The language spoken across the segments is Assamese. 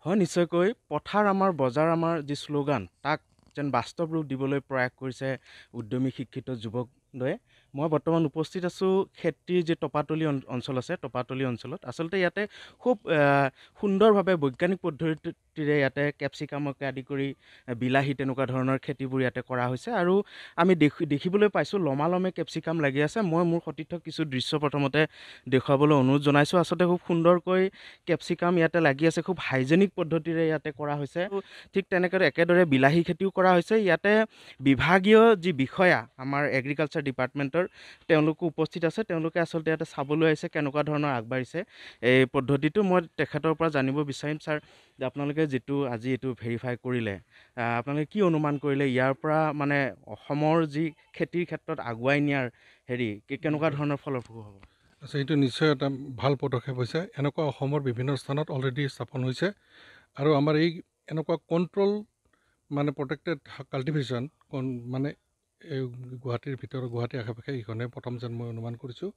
হয় নিশ্চয়কৈ পথাৰ আমাৰ বজাৰ আমাৰ যি শ্লোগান তাক যেন বাস্তৱ ৰূপ দিবলৈ প্ৰয়াস কৰিছে উদ্যমী শিক্ষিত যুৱকদ্বয়ে। মই বৰ্তমান উপস্থিত আছোঁ খেতিৰ যি টপাতলি অঞ্চল আছে টপাতলি অঞ্চলত। আচলতে ইয়াতে খুব সুন্দৰভাৱে বৈজ্ঞানিক পদ্ধতিৰে ইয়াতে কেপচিকামকে আদি কৰি বিলাহী তেনেকুৱা ধৰণৰ খেতিবোৰ ইয়াতে কৰা হৈছে আৰু আমি দেখিবলৈ পাইছোঁ লমালমে কেপচিকাম লাগি আছে। মই মোৰ সতীৰ্থক কিছু দৃশ্য প্ৰথমতে দেখুৱাবলৈ অনুৰোধ জনাইছোঁ। আচলতে খুব সুন্দৰকৈ কেপচিকাম ইয়াতে লাগি আছে, খুব হাইজেনিক পদ্ধতিৰে ইয়াতে কৰা হৈছে। ঠিক তেনেকৈ একেদৰে বিলাহী খেতিও কৰা হৈছে। ইয়াতে বিভাগীয় যি বিষয়া আমাৰ এগ্ৰিকালচাৰ ডিপাৰ্টমেণ্টৰ তেওঁলোকো উপস্থিত আছে। তেওঁলোকে আচলতে ইয়াতে চাবলৈ আহিছে কেনেকুৱা ধৰণৰ আগবাঢ়িছে এই পদ্ধতিটো। মই তেখেতৰ পৰা জানিব বিচাৰিম ছাৰ যে আপোনালোকে যিটো আজি এইটো ভেৰিফাই কৰিলে, আপোনালোকে কি অনুমান কৰিলে ইয়াৰ পৰা মানে অসমৰ যি খেতিৰ ক্ষেত্ৰত আগুৱাই নিয়াৰ কেনেকুৱা ধৰণৰ ফলপ্ৰসূ হ'ব? আচ্ছা, এইটো নিশ্চয় এটা ভাল পদক্ষেপ হৈছে। এনেকুৱা অসমৰ বিভিন্ন স্থানত অলৰেডি স্থাপন হৈছে আৰু আমাৰ এই এনেকুৱা কণ্ট্ৰল মানে প্ৰটেক্টেড কাল্টিভেশ্যন মানে এই গুৱাহাটীৰ ভিতৰত গুৱাহাটীৰ আশে পাশে এইখনে প্ৰথম যেন মই অনুমান কৰিছোঁ,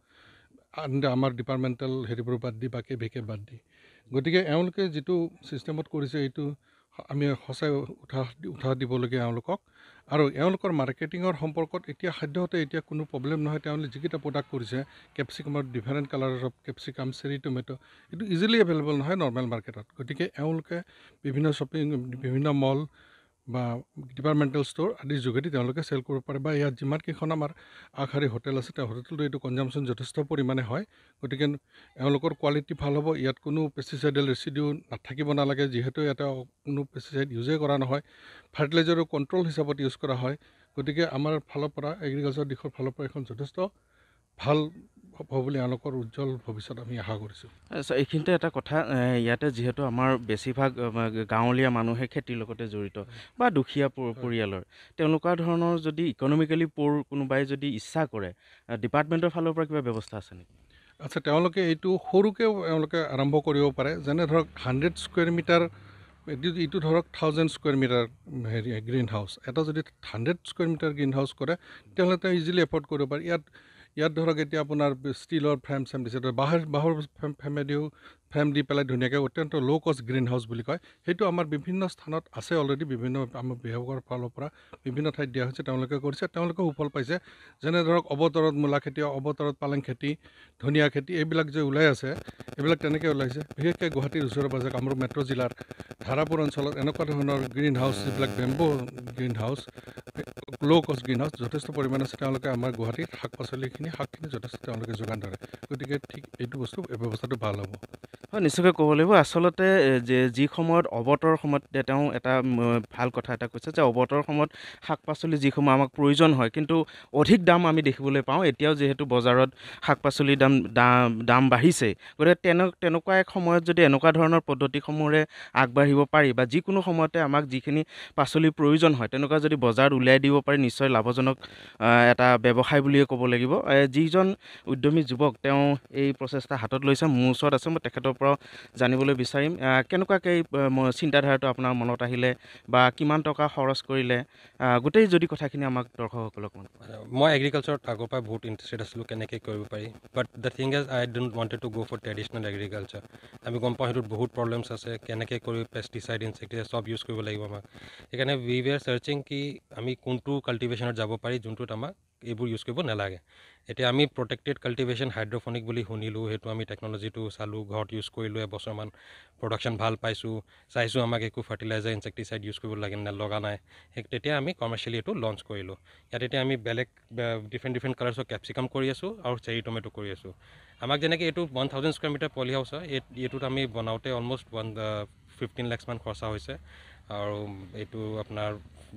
আমাৰ ডিপাৰ্টমেণ্টেল হেৰিবোৰ বাদ দি বা কেভিকে বাদ দি। গতিকে এওঁলোকে যিটো ছিষ্টেমত কৰিছে এইটো আমি সঁচাই উৎসাহ দিবলগীয়া এওঁলোকক। আৰু এওঁলোকৰ মাৰ্কেটিঙৰ সম্পৰ্কত এতিয়া সাধ্যহতে এতিয়া কোনো প্ৰব্লেম নহয়। তেওঁলোকে যিকেইটা প্ৰডাক্ট কৰিছে কেপচিকামৰ different colours of capsicum, cherry tomato, এইটো ইজিলি এভেইলেবল নহয় নৰ্মেল মাৰ্কেটত। গতিকে এওঁলোকে বিভিন্ন মল বা ডিপাৰ্টমেণ্টেল ষ্ট'ৰ আদিৰ যোগেদি তেওঁলোকে চেল কৰিব পাৰে বা ইয়াত যিমানকেইখন আমাৰ আগশাৰী হোটেল আছে তেওঁ হোটেলটো এইটো কনজামশ্যন যথেষ্ট পৰিমাণে হয়। গতিকে এওঁলোকৰ কোৱালিটি ভাল হ'ব। ইয়াত কোনো পেষ্টিচাইডেল ৰেচিডিউ নাথাকিব নালাগে, যিহেতু ইয়াতে কোনো পেষ্টিচাইড ইউজেই কৰা নহয়। ফাৰ্টিলাইজাৰো কণ্ট্ৰল হিচাপত ইউজ কৰা হয়। গতিকে আমাৰ ফালৰ পৰা এগ্ৰিকালচাৰ দিশৰ ফালৰ পৰা এখন যথেষ্ট ভাল হ'ব বুলি এওঁলোকৰ উজ্জ্বল ভৱিষ্যত আমি আশা কৰিছোঁ। এইখিনিতে এটা কথা, ইয়াতে যিহেতু আমাৰ বেছিভাগ গাঁৱলীয়া মানুহে খেতিৰ লগতে জড়িত বা দুখীয়া পৰিয়ালৰ, তেনেকুৱা ধৰণৰ যদি ইকনমিকেলি প'ৰ কোনোবাই যদি ইচ্ছা কৰে, ডিপাৰ্টমেণ্টৰ ফালৰ পৰা কিবা ব্যৱস্থা আছে নেকি? আচ্ছা, তেওঁলোকে এইটো সৰুকৈও এওঁলোকে আৰম্ভ কৰিব পাৰে। যেনে ধৰক 100 স্কুৱেৰ মিটাৰ, এইটো ধৰক 1000 স্কুৱেৰ মিটাৰ গ্ৰীণ হাউচ। এটা যদি 100 স্কুৱেৰ মিটাৰ গ্ৰীণ হাউচ কৰে তেতিয়াহ'লে তেওঁ ইজিলি এফৰ্ড কৰিব পাৰে। ইয়াত ধৰক এতিয়া আপোনাৰ ষ্টীলৰ ফ্ৰেম দিছে, বাঁহৰ ফ্ৰেম দি পেলাই ধুনীয়াকৈ অত্যন্ত ল' কষ্ট গ্ৰীণ হাউচ বুলি কয়। সেইটো আমাৰ বিভিন্ন স্থানত আছে অলৰেডি। বিভিন্ন আমাৰ বিভাগৰ ফালৰ পৰা বিভিন্ন ঠাইত দিয়া হৈছে, তেওঁলোকে কৰিছে, তেওঁলোকেও সুফল পাইছে। যেনে ধৰক অৱতৰত মূলা খেতি, অৱতৰত পালেং খেতি, ধনিয়া খেতি, এইবিলাক যে ওলাই আছে, এইবিলাক তেনেকৈ ওলাইছে। বিশেষকৈ গুৱাহাটীৰ ওচৰে পাজৰে কামৰূপ মেট্ৰ' জিলাৰ ধাৰাপুৰ অঞ্চলত এনেকুৱা ধৰণৰ গ্ৰীণ হাউচ, যিবিলাক বেম্বো গ্ৰীণ হাউচ, ল' কষ্ট গ্ৰীণ হাউচ যথেষ্ট পৰিমাণে আছে। তেওঁলোকে আমাৰ গুৱাহাটীত শাকখিনি যথেষ্ট তেওঁলোকে যোগান ধৰে। গতিকে ঠিক এইটো ব্যৱস্থাটো ভাল হ'ব। হয়, নিশ্চয়কৈ ক'ব লাগিব। আচলতে যি সময়ত অৱতৰৰ সময়ত তেওঁ এটা ভাল কথা এটা কৈছে যে অৱতৰৰ সময়ত শাক পাচলি যিসমূহ আমাক প্ৰয়োজন হয় কিন্তু অধিক দাম আমি দেখিবলৈ পাওঁ। এতিয়াও যিহেতু বজাৰত শাক পাচলিৰ দাম বাঢ়িছে, গতিকে তেনেকুৱা এক সময়ত যদি এনেকুৱা ধৰণৰ পদ্ধতিসমূহেৰে আগবাঢ়িব পাৰি বা যিকোনো সময়তে আমাক যিখিনি পাচলিৰ প্ৰয়োজন হয় তেনেকুৱা যদি বজাৰত উলিয়াই দিব পাৰি, নিশ্চয় লাভজনক এটা ব্যৱসায় বুলিয়ে ক'ব লাগিব। যিজন উদ্যমী যুৱক তেওঁ এই প্ৰচেষ্টা হাতত লৈছে, মোৰ ওচৰত আছে, মই তেখেতৰ পৰাও জানিবলৈ বিচাৰিম কেনেকুৱাকৈ এই চিন্তাধাৰাটো আপোনাৰ মনত আহিলে বা কিমান টকা খৰচ কৰিলে, গোটেই যদি কথাখিনি আমাক দৰ্শকসকলক মই এগ্ৰিকালচাৰত আগৰ পৰা বহুত ইণ্টাৰেষ্টেড আছিলোঁ কেনেকৈ কৰিব পাৰি। But the thing is I don't wanted to go' for traditional agriculture. আমি গম পাওঁ সেইটোত বহুত প্ৰব্লেমছ আছে, কেনেকৈ কৰি পেষ্টিচাইড ইনচেক্টিচাইড চব ইউজ কৰিব লাগিব আমাক। সেইকাৰণে উই ৱেৰ চাৰ্চিং কি আমি কোনটো কাল্টিভেশ্যনত যাব পাৰি যোনটোত আমাক এইবোৰ ইউজ কৰিব নালাগে। এতিয়া আমি প্ৰটেক্টেড কাল্টিভেশ্যন হাইড্ৰফনিক বুলি শুনিলোঁ, সেইটো আমি টেকন'লজিটো চালোঁ, ঘৰত ইউজ কৰিলোঁ, এবছৰমান প্ৰডাকশ্যন ভাল পাইছোঁ, চাইছোঁ আমাক একো ফাৰ্টিলাইজাৰ ইনচেক্টিচাইড ইউজ কৰিব লগা নাই। তেতিয়া আমি কমাৰ্চিয়েলি এইটো লঞ্চ কৰিলোঁ। ইয়াত এতিয়া আমি বেলেগ ডিফাৰেণ্ট কালাৰ্ছৰ কেপচিকাম কৰি আছোঁ আৰু চেৰি টমেটো কৰি আছোঁ। আমাক যেনেকৈ এইটো 1000 স্কুৱেৰ মিটাৰ পলি হাউচ হয়, এইটোত আমি বনাওঁতে অলম'ষ্ট 15 লাখমান খৰচা হৈছে। আৰু এইটো আপোনাৰ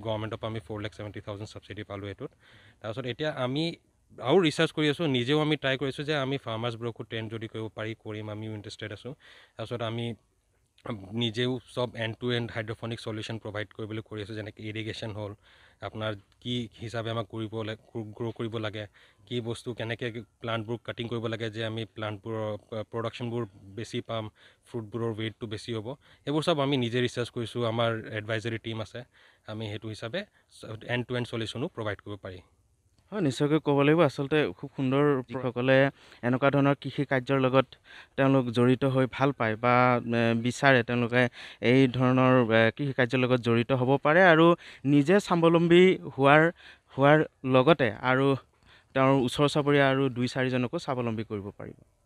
গভৰ্ণমেণ্টৰ পৰা আমি 4,70,000 ছাবচিডি পালোঁ এইটোত। তাৰপিছত এতিয়া আমি আৰু ৰিচাৰ্চ কৰি আছোঁ, নিজেও আমি ট্ৰাই কৰিছোঁ যে আমি ফাৰ্মাৰ্ছবোৰকো ট্ৰেইন যদি কৰিব পাৰি কৰিম, আমিও ইণ্টাৰেষ্টেড আছোঁ। তাৰপিছত আমি নিজেও চব end to end hydroponic solution provide কৰিবলৈ কৰি আছোঁ, যেনেকৈ ইৰিগেশ্যন হ'ল, আপোনাৰ কি হিচাপে আমাক গ্ৰ' কৰিব লাগে, কি বস্তু কেনেকৈ প্লাণ্টবোৰ কাটিং কৰিব লাগে যে আমি প্লাণ্টবোৰৰ প্ৰডাকশ্যনবোৰ বেছি পাম, ফ্ৰুটবোৰৰ ৱেইটটো বেছি হ'ব, এইবোৰ চব আমি নিজে ৰিচাৰ্চ কৰিছোঁ। আমাৰ এডভাইজৰী টীম আছে, আমি সেইটো হিচাপে এণ্ড টু এণ্ড চলিউশ্যনো প্ৰভাইড কৰিব পাৰি। হয়, নিশ্চয়কৈ ক'ব লাগিব। আচলতে খুব সুন্দৰ যিসকলে এনেকুৱা ধৰণৰ কৃষি কাৰ্যৰ লগত তেওঁলোক জড়িত হৈ ভাল পায় বা বিচাৰে তেওঁলোকে এই ধৰণৰ কৃষি কাৰ্যৰ লগত জড়িত হ'ব পাৰে আৰু নিজে স্বাৱলম্বী হোৱাৰ লগতে আৰু তেওঁৰ ওচৰ চুবুৰীয়া আৰু 2-4জনকো স্বাৱলম্বী কৰিব পাৰিব।